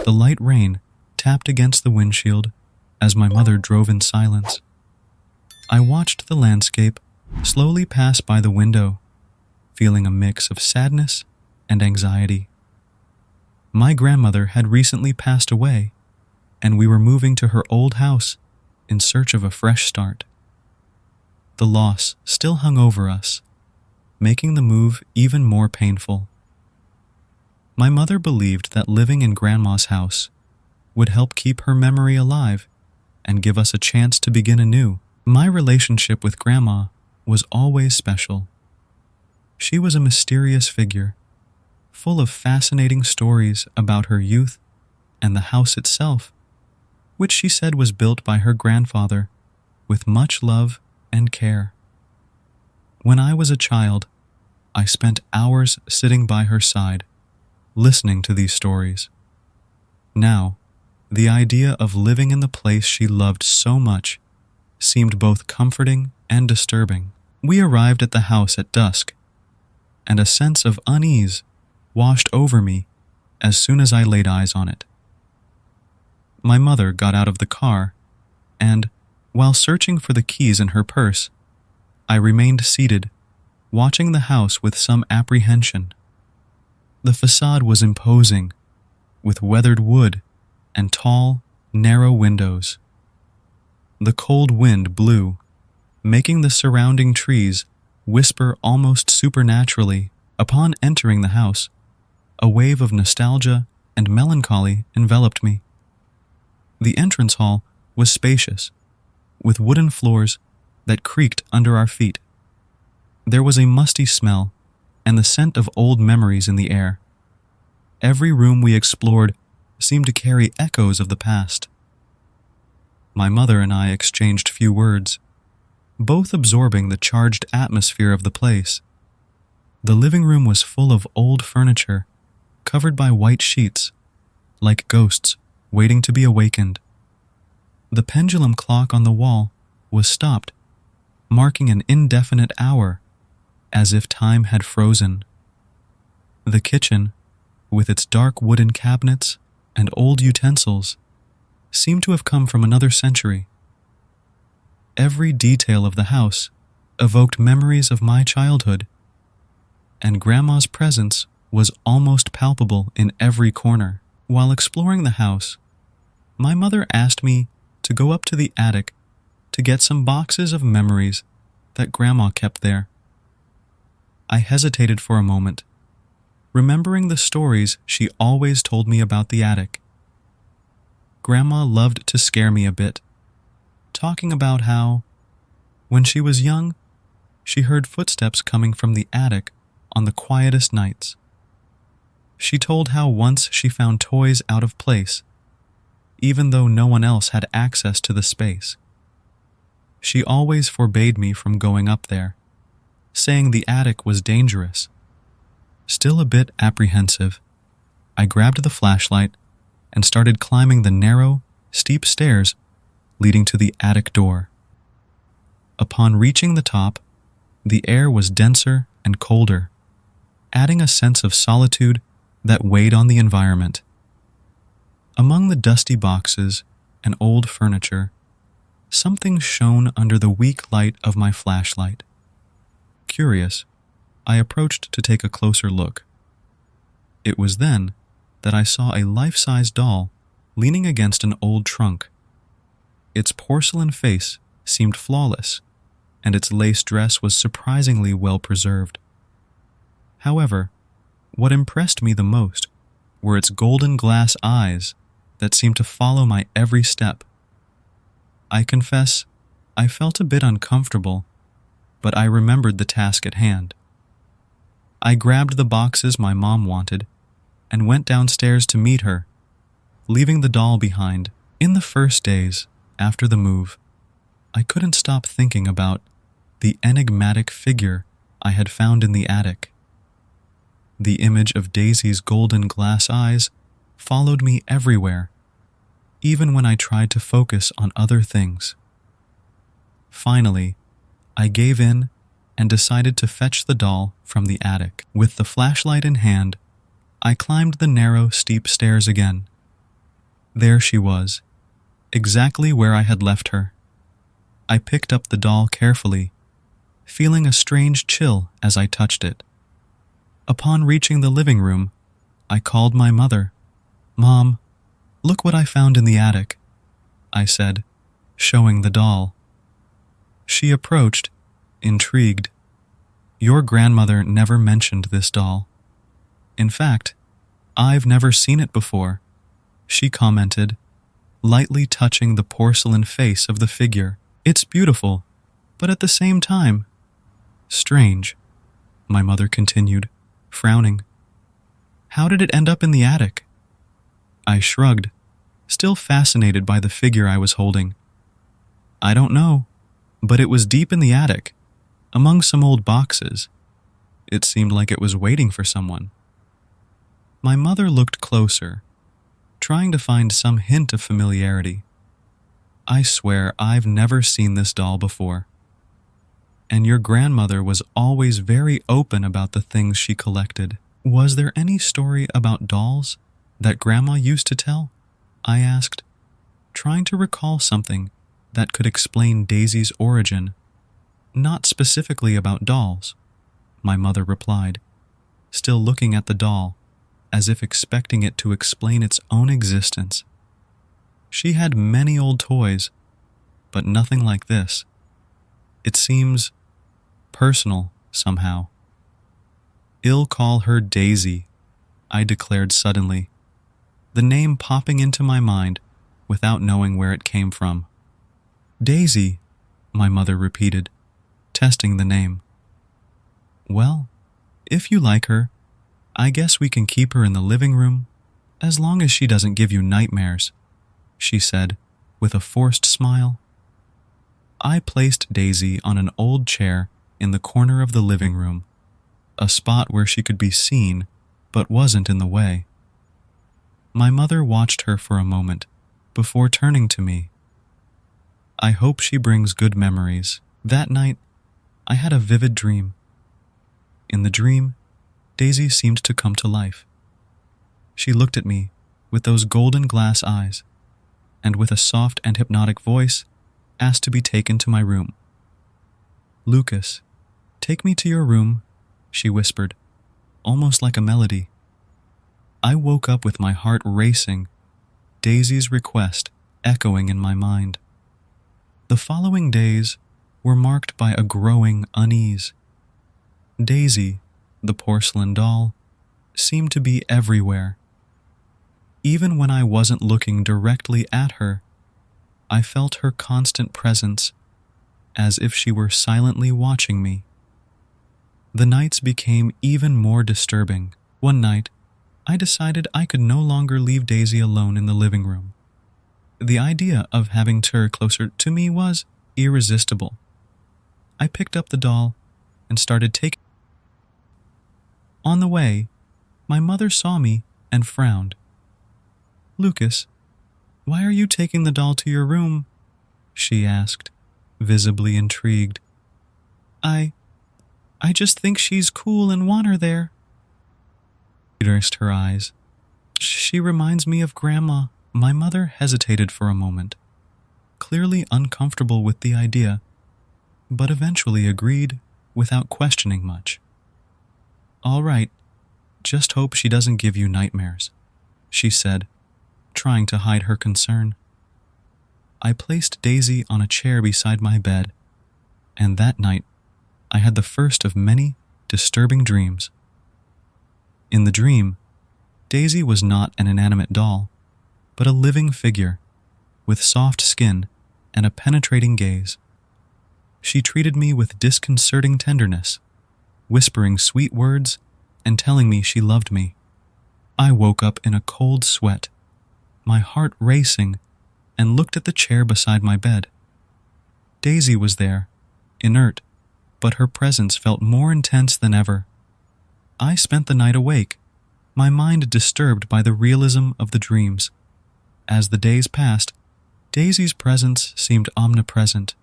The light rain tapped against the windshield as my mother drove in silence. I watched the landscape slowly pass by the window, feeling a mix of sadness and anxiety. My grandmother had recently passed away, and we were moving to her old house in search of a fresh start. The loss still hung over us, making the move even more painful. My mother believed that living in Grandma's house would help keep her memory alive and give us a chance to begin anew. My relationship with Grandma was always special. She was a mysterious figure, full of fascinating stories about her youth and the house itself, which she said was built by her grandfather with much love and care. When I was a child, I spent hours sitting by her side, listening to these stories. Now, the idea of living in the place she loved so much seemed both comforting and disturbing. We arrived at the house at dusk, and a sense of unease washed over me as soon as I laid eyes on it. My mother got out of the car, and, while searching for the keys in her purse, I remained seated, watching the house with some apprehension. The facade was imposing, with weathered wood and tall, narrow windows. The cold wind blew, making the surrounding trees whisper almost supernaturally. Upon entering the house, a wave of nostalgia and melancholy enveloped me. The entrance hall was spacious, with wooden floors that creaked under our feet. There was a musty smell and the scent of old memories in the air. Every room we explored seemed to carry echoes of the past. My mother and I exchanged few words, both absorbing the charged atmosphere of the place. The living room was full of old furniture, covered by white sheets, like ghosts waiting to be awakened. The pendulum clock on the wall was stopped, marking an indefinite hour, as if time had frozen. The kitchen, with its dark wooden cabinets and old utensils, seemed to have come from another century. Every detail of the house evoked memories of my childhood, and Grandma's presence was almost palpable in every corner. While exploring the house, my mother asked me to go up to the attic to get some boxes of memories that Grandma kept there. I hesitated for a moment, remembering the stories she always told me about the attic. Grandma loved to scare me a bit, talking about how, when she was young, she heard footsteps coming from the attic on the quietest nights. She told how once she found toys out of place, even though no one else had access to the space. She always forbade me from going up there, saying the attic was dangerous. Still a bit apprehensive, I grabbed the flashlight and started climbing the narrow, steep stairs leading to the attic door. Upon reaching the top, the air was denser and colder, adding a sense of solitude that weighed on the environment. Among the dusty boxes and old furniture, something shone under the weak light of my flashlight. Curious, I approached to take a closer look. It was then that I saw a life-size doll leaning against an old trunk. Its porcelain face seemed flawless, and its lace dress was surprisingly well preserved. However, what impressed me the most were its golden glass eyes that seemed to follow my every step. I confess, I felt a bit uncomfortable, but I remembered the task at hand. I grabbed the boxes my mom wanted and went downstairs to meet her, leaving the doll behind. In the first days after the move, I couldn't stop thinking about the enigmatic figure I had found in the attic. The image of Daisy's golden glass eyes followed me everywhere, even when I tried to focus on other things. Finally, I gave in and decided to fetch the doll from the attic. With the flashlight in hand, I climbed the narrow, steep stairs again, There she was, exactly where I had left her. I picked up the doll carefully, feeling a strange chill as I touched it. Upon reaching the living room, I called my mother. "Mom, look what I found in the attic," I said, showing the doll. She approached, intrigued. "Your grandmother never mentioned this doll. In fact, I've never seen it before," she commented, lightly touching the porcelain face of the figure. "It's beautiful, but at the same time, strange," my mother continued, frowning. "How did it end up in the attic?" I shrugged, still fascinated by the figure I was holding. "I don't know, but it was deep in the attic, among some old boxes. It seemed like it was waiting for someone." My mother looked closer, trying to find some hint of familiarity. "I swear I've never seen this doll before. And your grandmother was always very open about the things she collected. Was there any story about dolls that Grandma used to tell?" I asked, trying to recall something that could explain Daisy's origin. "Not specifically about dolls," my mother replied, still looking at the doll, as if expecting it to explain its own existence. "She had many old toys, but nothing like this. It seems personal somehow." "I'll call her Daisy," I declared suddenly, the name popping into my mind without knowing where it came from. "Daisy," my mother repeated, testing the name. "Well, if you like her, I guess we can keep her in the living room, as long as she doesn't give you nightmares," she said, with a forced smile. I placed Daisy on an old chair in the corner of the living room, a spot where she could be seen but wasn't in the way. My mother watched her for a moment before turning to me. "I hope she brings good memories." That night, I had a vivid dream. In the dream, Daisy seemed to come to life. She looked at me with those golden glass eyes, and with a soft and hypnotic voice, asked to be taken to my room. "Lucas, take me to your room," she whispered, almost like a melody. I woke up with my heart racing, Daisy's request echoing in my mind. The following days were marked by a growing unease. Daisy, the porcelain doll, seemed to be everywhere. Even when I wasn't looking directly at her, I felt her constant presence, as if she were silently watching me. The nights became even more disturbing. One night, I decided I could no longer leave Daisy alone in the living room. The idea of having her closer to me was irresistible. I picked up the doll and started taking. On the way, my mother saw me and frowned. "Lucas, why are you taking the doll to your room?" she asked, visibly intrigued. I just think she's cool and want her there." She nursed her eyes. "She reminds me of Grandma." My mother hesitated for a moment, clearly uncomfortable with the idea, but eventually agreed without questioning much. "All right, just hope she doesn't give you nightmares," she said, trying to hide her concern. I placed Daisy on a chair beside my bed, and that night I had the first of many disturbing dreams. In the dream, Daisy was not an inanimate doll, but a living figure, with soft skin and a penetrating gaze. She treated me with disconcerting tenderness, whispering sweet words and telling me she loved me. I woke up in a cold sweat, my heart racing, and looked at the chair beside my bed. Daisy was there, inert, but her presence felt more intense than ever. I spent the night awake, my mind disturbed by the realism of the dreams. As the days passed, Daisy's presence seemed omnipresent.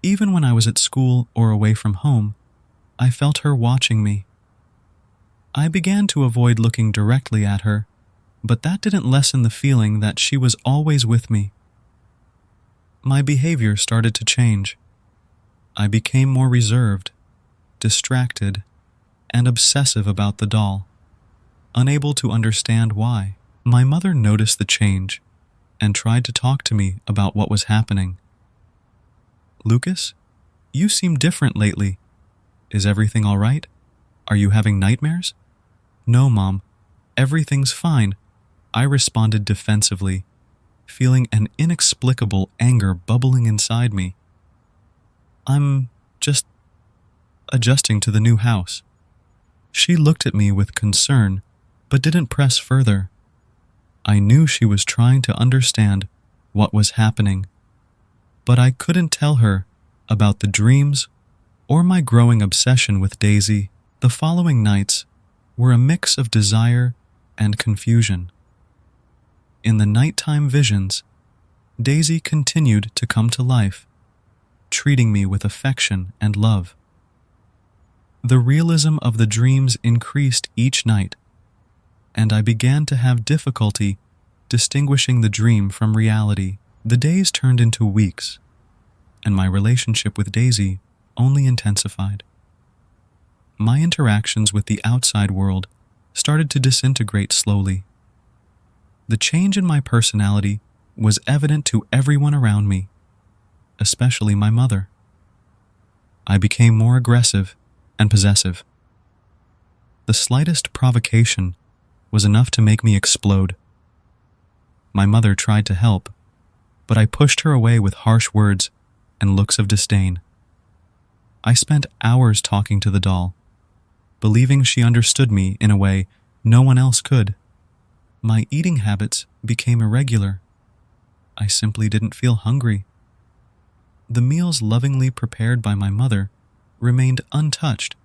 Even when I was at school or away from home, I felt her watching me. I began to avoid looking directly at her, But that didn't lessen the feeling that she was always with me. My behavior started to change. I became more reserved, distracted, and obsessive about the doll, unable to understand why. My mother noticed the change and tried to talk to me about what was happening. "Lucas, you seem different lately. Is everything all right? Are you having nightmares?" "No, Mom. Everything's fine," I responded defensively, feeling an inexplicable anger bubbling inside me. "I'm just adjusting to the new house." She looked at me with concern, but didn't press further. I knew she was trying to understand what was happening, but I couldn't tell her about the dreams or my growing obsession with Daisy. The following nights were a mix of desire and confusion. In the nighttime visions, Daisy continued to come to life, treating me with affection and love. The realism of the dreams increased each night, and I began to have difficulty distinguishing the dream from reality. The days turned into weeks, and my relationship with Daisy only intensified. My interactions with the outside world started to disintegrate slowly. The change in my personality was evident to everyone around me, especially my mother. I became more aggressive and possessive. The slightest provocation was enough to make me explode. My mother tried to help, but I pushed her away with harsh words and looks of disdain. I spent hours talking to the doll, believing she understood me in a way no one else could. My eating habits became irregular. I simply didn't feel hungry. The meals lovingly prepared by my mother remained untouched,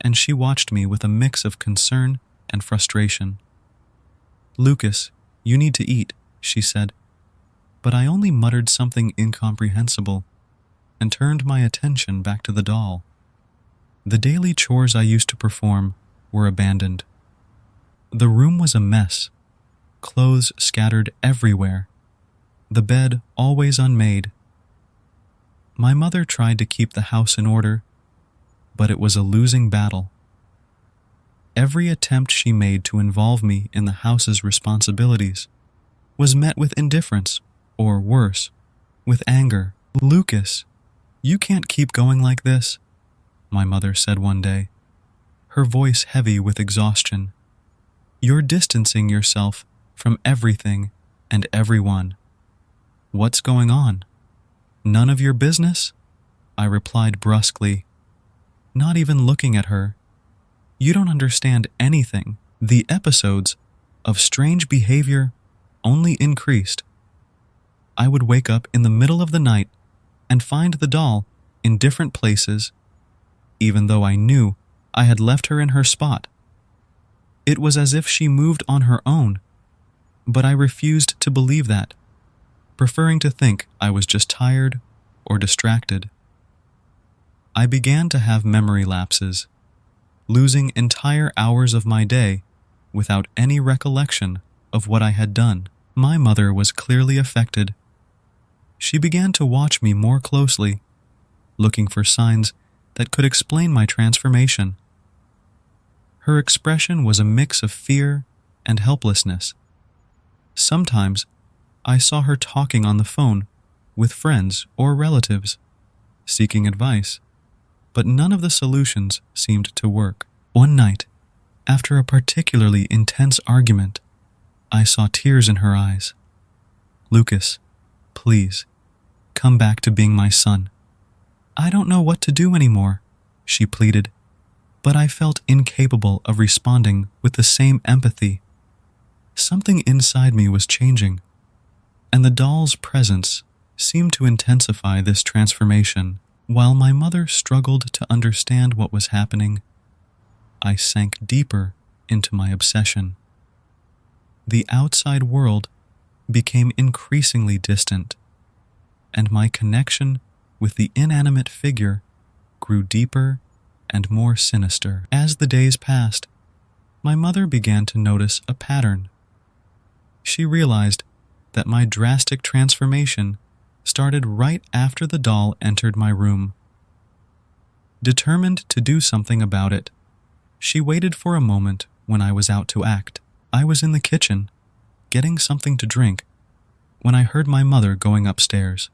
and she watched me with a mix of concern and frustration. "Lucas, you need to eat," she said, but I only muttered something incomprehensible and turned my attention back to the doll. The daily chores I used to perform were abandoned. The room was a mess, clothes scattered everywhere, the bed always unmade. My mother tried to keep the house in order, but it was a losing battle. Every attempt she made to involve me in the house's responsibilities was met with indifference, or worse, with anger. "Lucas, you can't keep going like this," my mother said one day, her voice heavy with exhaustion. "You're distancing yourself from everything and everyone. What's going on? None of your business?" I replied brusquely, not even looking at her. "You don't understand anything." The episodes of strange behavior only increased. I would wake up in the middle of the night and find the doll in different places, even though I knew I had left her in her spot. It was as if she moved on her own, but I refused to believe that, preferring to think I was just tired or distracted. I began to have memory lapses, losing entire hours of my day without any recollection of what I had done. My mother was clearly affected. She began to watch me more closely, looking for signs that could explain my transformation. Her expression was a mix of fear and helplessness. Sometimes I saw her talking on the phone with friends or relatives, seeking advice, but none of the solutions seemed to work. One night, after a particularly intense argument, I saw tears in her eyes. "Lucas, please, come back to being my son." "I don't know what to do anymore," she pleaded, but I felt incapable of responding with the same empathy. Something inside me was changing, and the doll's presence seemed to intensify this transformation. While my mother struggled to understand what was happening, I sank deeper into my obsession. The outside world became increasingly distant, and my connection with the inanimate figure grew deeper and more sinister. As the days passed, my mother began to notice a pattern. She realized that my drastic transformation started right after the doll entered my room. Determined to do something about it, she waited for a moment when I was out to act. I was in the kitchen, getting something to drink, when I heard my mother going upstairs.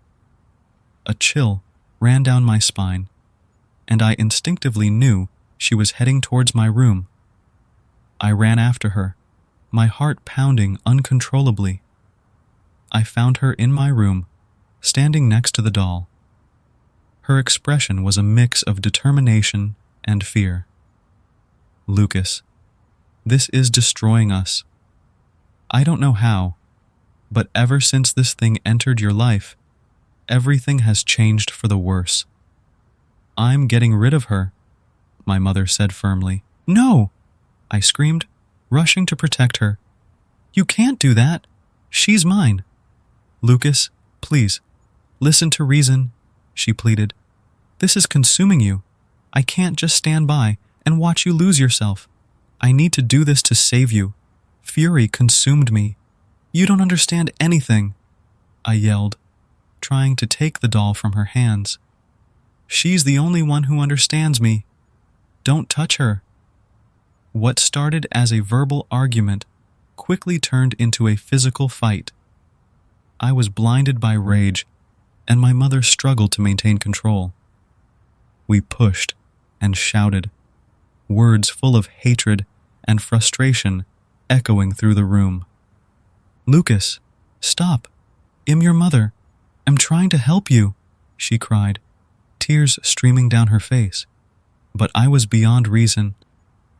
A chill ran down my spine, and I instinctively knew she was heading towards my room. I ran after her, my heart pounding uncontrollably. I found her in my room, standing next to the doll. Her expression was a mix of determination and fear. "Lucas, this is destroying us. I don't know how, but ever since this thing entered your life, everything has changed for the worse." "I'm getting rid of her," my mother said firmly. "No!" I screamed, rushing to protect her. "You can't do that. She's mine." "Lucas, please, listen to reason," she pleaded. "This is consuming you. I can't just stand by and watch you lose yourself. I need to do this to save you. Fury consumed me. You don't understand anything," I yelled, trying to take the doll from her hands. "She's the only one who understands me. Don't touch her." What started as a verbal argument quickly turned into a physical fight. I was blinded by rage, and my mother struggled to maintain control. We pushed and shouted, words full of hatred and frustration echoing through the room. "Lucas, stop. I'm your mother. I'm trying to help you," she cried, tears streaming down her face. But I was beyond reason.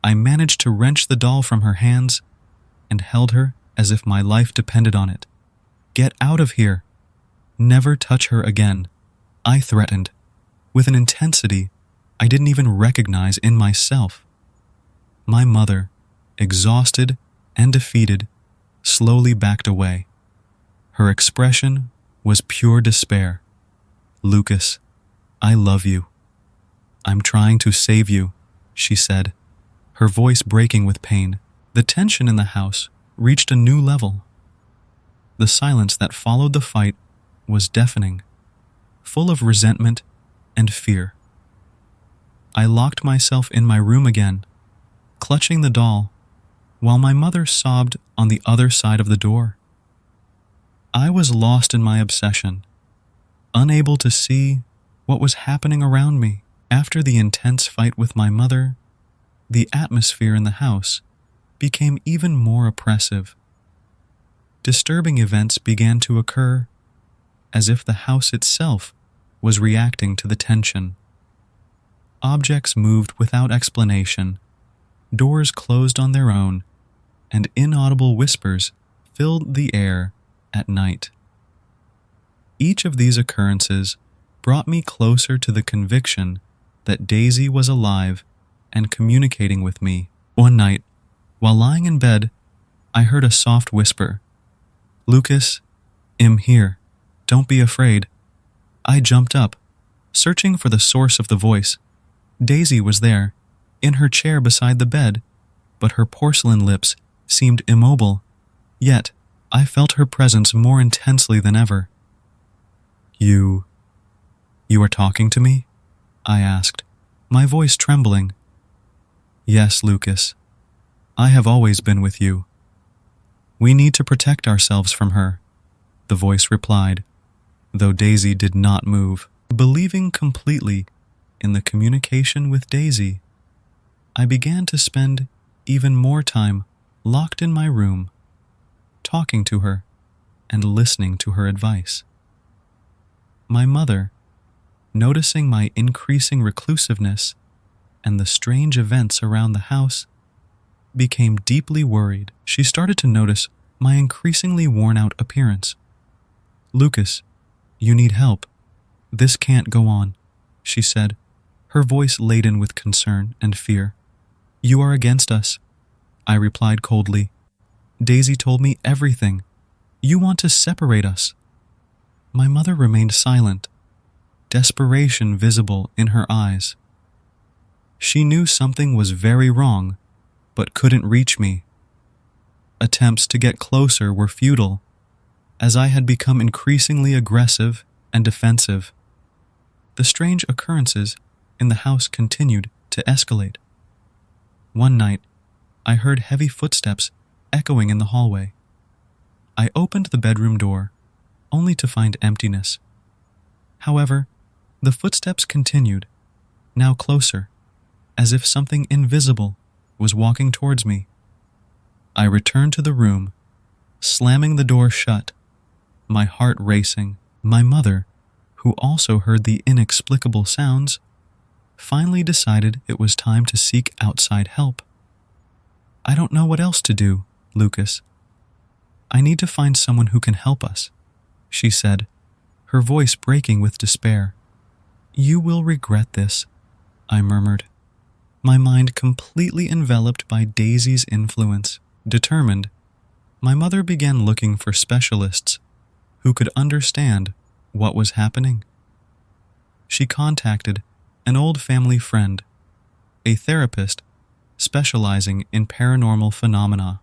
I managed to wrench the doll from her hands and held her as if my life depended on it. "Get out of here. Never touch her again," I threatened, with an intensity I didn't even recognize in myself. My mother, exhausted and defeated, slowly backed away. Her expression was pure despair. "Lucas, I love you. I'm trying to save you," she said, her voice breaking with pain. The tension in the house reached a new level. The silence that followed the fight was deafening, full of resentment and fear. I locked myself in my room again, clutching the doll, while my mother sobbed on the other side of the door. I was lost in my obsession, unable to see what was happening around me. After the intense fight with my mother, the atmosphere in the house became even more oppressive. Disturbing events began to occur, as if the house itself was reacting to the tension. Objects moved without explanation, doors closed on their own, and inaudible whispers filled the air at night. Each of these occurrences brought me closer to the conviction that Daisy was alive and communicating with me. One night, while lying in bed, I heard a soft whisper, "Lucas, I'm here. Don't be afraid." I jumped up, searching for the source of the voice. Daisy was there, in her chair beside the bed, but her porcelain lips seemed immobile. Yet, I felt her presence more intensely than ever. You are talking to me?" I asked, my voice trembling. "Yes, Lucas. I have always been with you. We need to protect ourselves from her," the voice replied, though Daisy did not move. Believing completely in the communication with Daisy, I began to spend even more time locked in my room, talking to her and listening to her advice. My mother, noticing my increasing reclusiveness and the strange events around the house, became deeply worried. She started to notice my increasingly worn-out appearance. "Lucas, you need help. This can't go on," she said, her voice laden with concern and fear. "You are against us," I replied coldly. "Daisy told me everything. You want to separate us." My mother remained silent, desperation visible in her eyes. She knew something was very wrong, but couldn't reach me. Attempts to get closer were futile, as I had become increasingly aggressive and defensive. The strange occurrences in the house continued to escalate. One night, I heard heavy footsteps echoing in the hallway. I opened the bedroom door, only to find emptiness. However, the footsteps continued, now closer, as if something invisible was walking towards me. I returned to the room, slamming the door shut, my heart racing. My mother, who also heard the inexplicable sounds, finally decided it was time to seek outside help. "I don't know what else to do, Lucas. I need to find someone who can help us," she said, her voice breaking with despair. "You will regret this," I murmured, my mind completely enveloped by Daisy's influence. Determined, my mother began looking for specialists who could understand what was happening. She contacted an old family friend, a therapist specializing in paranormal phenomena.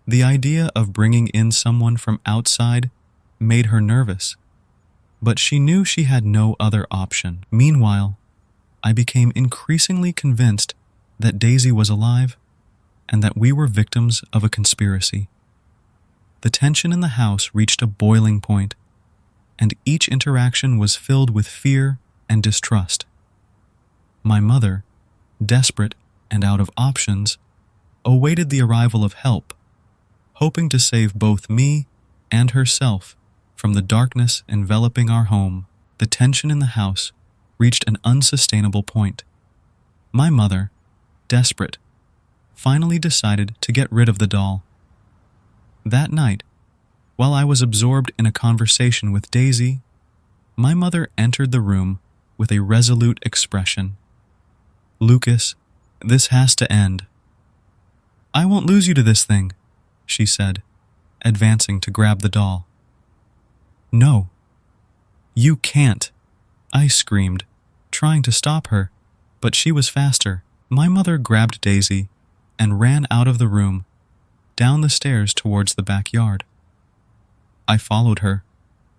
The idea of bringing in someone from outside made her nervous, but she knew she had no other option. Meanwhile, I became increasingly convinced that Daisy was alive and that we were victims of a conspiracy. The tension in the house reached a boiling point, and each interaction was filled with fear and distrust. My mother, desperate and out of options, awaited the arrival of help, hoping to save both me and herself from the darkness enveloping our home. The tension in the house reached an unsustainable point. My mother, desperate, finally decided to get rid of the doll. That night, while I was absorbed in a conversation with Daisy, my mother entered the room with a resolute expression. "Lucas, this has to end." "I won't lose you to this thing," she said, advancing to grab the doll. "No, you can't," I screamed, trying to stop her, but she was faster. My mother grabbed Daisy and ran out of the room, down the stairs towards the backyard. I followed her,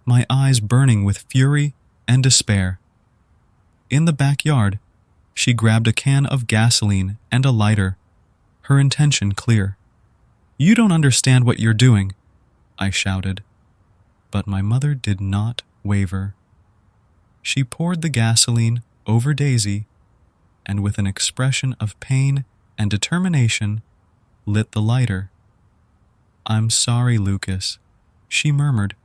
my eyes burning with fury and despair. In the backyard, she grabbed a can of gasoline and a lighter, her intention clear. "You don't understand what you're doing," I shouted. But my mother did not waver. She poured the gasoline over Daisy, and with an expression of pain and determination, lit the lighter. "I'm sorry, Lucas," she murmured,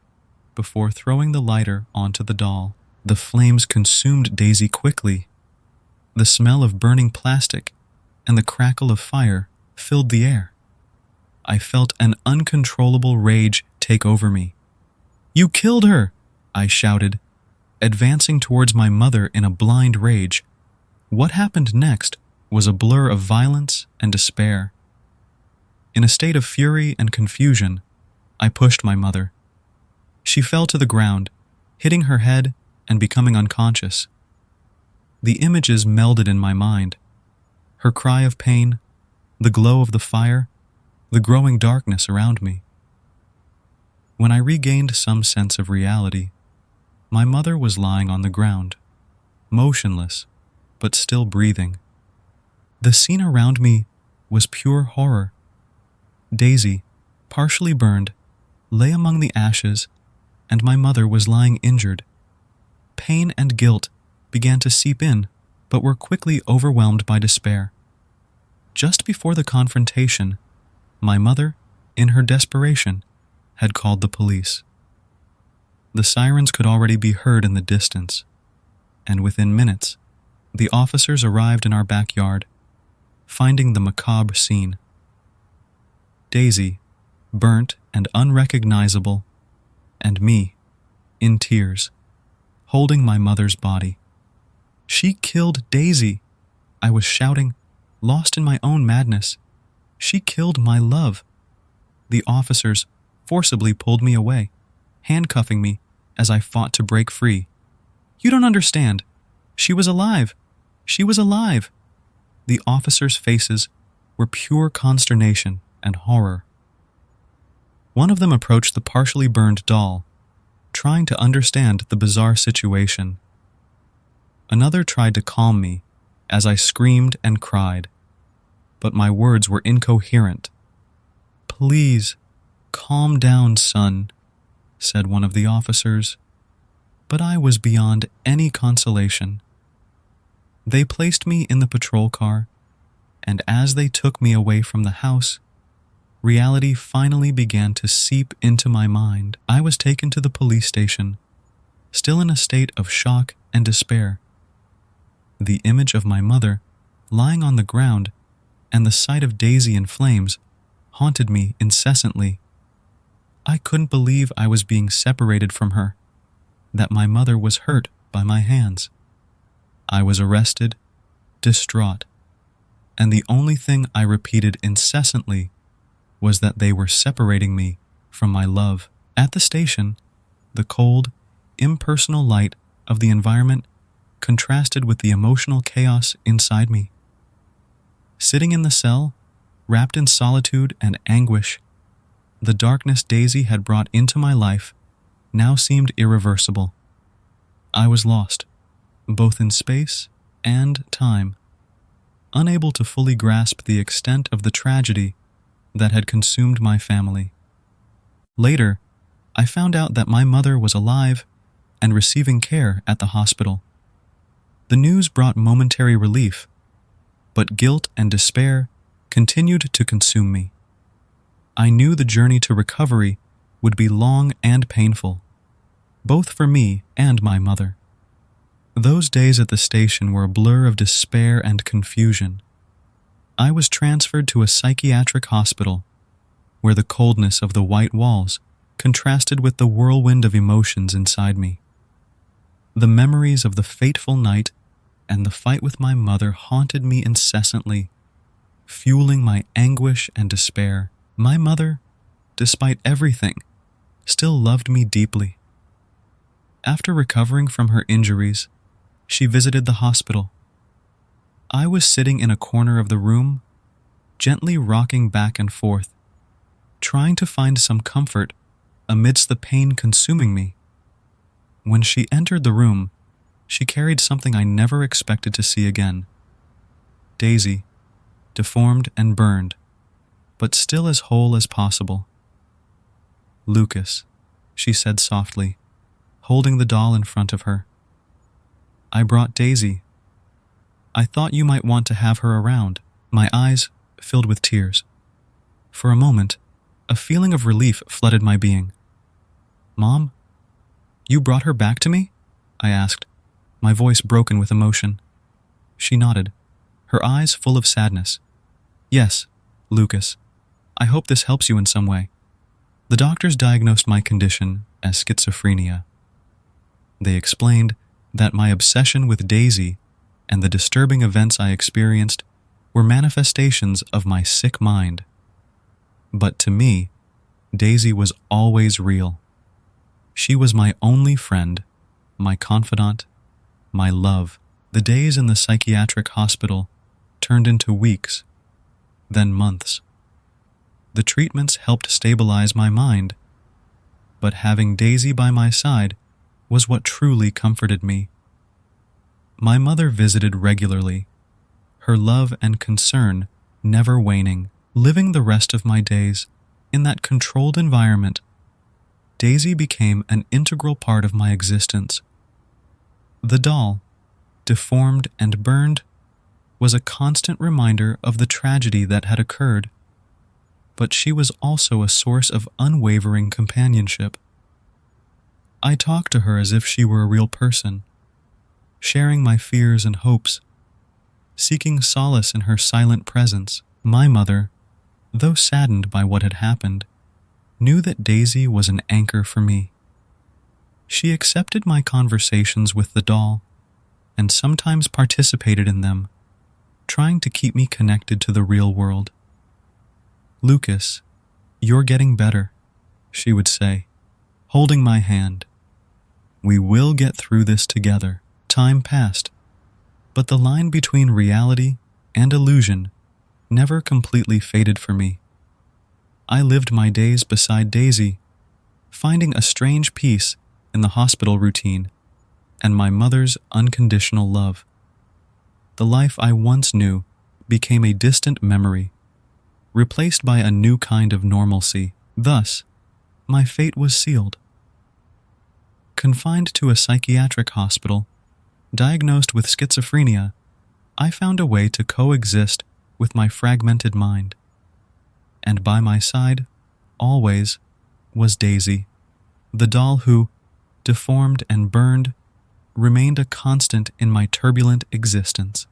before throwing the lighter onto the doll. The flames consumed Daisy quickly. The smell of burning plastic and the crackle of fire filled the air. I felt an uncontrollable rage take over me. "You killed her!" I shouted, advancing towards my mother in a blind rage. What happened next was a blur of violence and despair. In a state of fury and confusion, I pushed my mother. She fell to the ground, hitting her head and becoming unconscious. The images melded in my mind: her cry of pain, the glow of the fire, the growing darkness around me. When I regained some sense of reality, my mother was lying on the ground, motionless, but still breathing. The scene around me was pure horror. Daisy, partially burned, lay among the ashes, and my mother was lying injured. Pain and guilt began to seep in, but were quickly overwhelmed by despair. Just before the confrontation, my mother, in her desperation, had called the police. The sirens could already be heard in the distance, and within minutes, the officers arrived in our backyard, finding the macabre scene. Daisy, burnt and unrecognizable, and me, in tears, holding my mother's body. "She killed Daisy!" I was shouting, lost in my own madness. "She killed my love!" The officers forcibly pulled me away, handcuffing me as I fought to break free. "You don't understand. She was alive! She was alive!" The officers' faces were pure consternation and horror. One of them approached the partially burned doll, trying to understand the bizarre situation. Another tried to calm me as I screamed and cried, but my words were incoherent. "Please, calm down, son," said one of the officers, but I was beyond any consolation. They placed me in the patrol car, and as they took me away from the house, reality finally began to seep into my mind. I was taken to the police station, still in a state of shock and despair. The image of my mother lying on the ground and the sight of Daisy in flames haunted me incessantly. I couldn't believe I was being separated from her, that my mother was hurt by my hands. I was arrested, distraught, and the only thing I repeated incessantly was that they were separating me from my love. At the station, the cold, impersonal light of the environment contrasted with the emotional chaos inside me. Sitting in the cell, wrapped in solitude and anguish, the darkness Daisy had brought into my life now seemed irreversible. I was lost, both in space and time, unable to fully grasp the extent of the tragedy that had consumed my family. Later, I found out that my mother was alive and receiving care at the hospital. The news brought momentary relief, but guilt and despair continued to consume me. I knew the journey to recovery would be long and painful, both for me and my mother. Those days at the station were a blur of despair and confusion. I was transferred to a psychiatric hospital, where the coldness of the white walls contrasted with the whirlwind of emotions inside me. The memories of the fateful night and the fight with my mother haunted me incessantly, fueling my anguish and despair. My mother, despite everything, still loved me deeply. After recovering from her injuries, she visited the hospital. I was sitting in a corner of the room, gently rocking back and forth, trying to find some comfort amidst the pain consuming me. When she entered the room, she carried something I never expected to see again. Daisy, deformed and burned, but still as whole as possible. "Lucas," she said softly, holding the doll in front of her. "I brought Daisy. I thought you might want to have her around." My eyes filled with tears. For a moment, a feeling of relief flooded my being. "Mom, you brought her back to me?" I asked, my voice broken with emotion. She nodded, her eyes full of sadness. "Yes, Lucas. I hope this helps you in some way." The doctors diagnosed my condition as schizophrenia. They explained that my obsession with Daisy and the disturbing events I experienced were manifestations of my sick mind. But to me, Daisy was always real. She was my only friend, my confidant, my love. The days in the psychiatric hospital turned into weeks, then months. The treatments helped stabilize my mind, but having Daisy by my side was what truly comforted me. My mother visited regularly, her love and concern never waning. Living the rest of my days in that controlled environment, Daisy became an integral part of my existence. The doll, deformed and burned, was a constant reminder of the tragedy that had occurred, but she was also a source of unwavering companionship. I talked to her as if she were a real person, sharing my fears and hopes, seeking solace in her silent presence. My mother, though saddened by what had happened, knew that Daisy was an anchor for me. She accepted my conversations with the doll and sometimes participated in them, trying to keep me connected to the real world. "Lucas, you're getting better," she would say, holding my hand. "We will get through this together." Time passed, but the line between reality and illusion never completely faded for me. I lived my days beside Daisy, finding a strange peace in the hospital routine and my mother's unconditional love. The life I once knew became a distant memory, replaced by a new kind of normalcy. Thus, my fate was sealed. Confined to a psychiatric hospital, diagnosed with schizophrenia, I found a way to coexist with my fragmented mind. And by my side, always, was Daisy, the doll who, deformed and burned, remained a constant in my turbulent existence.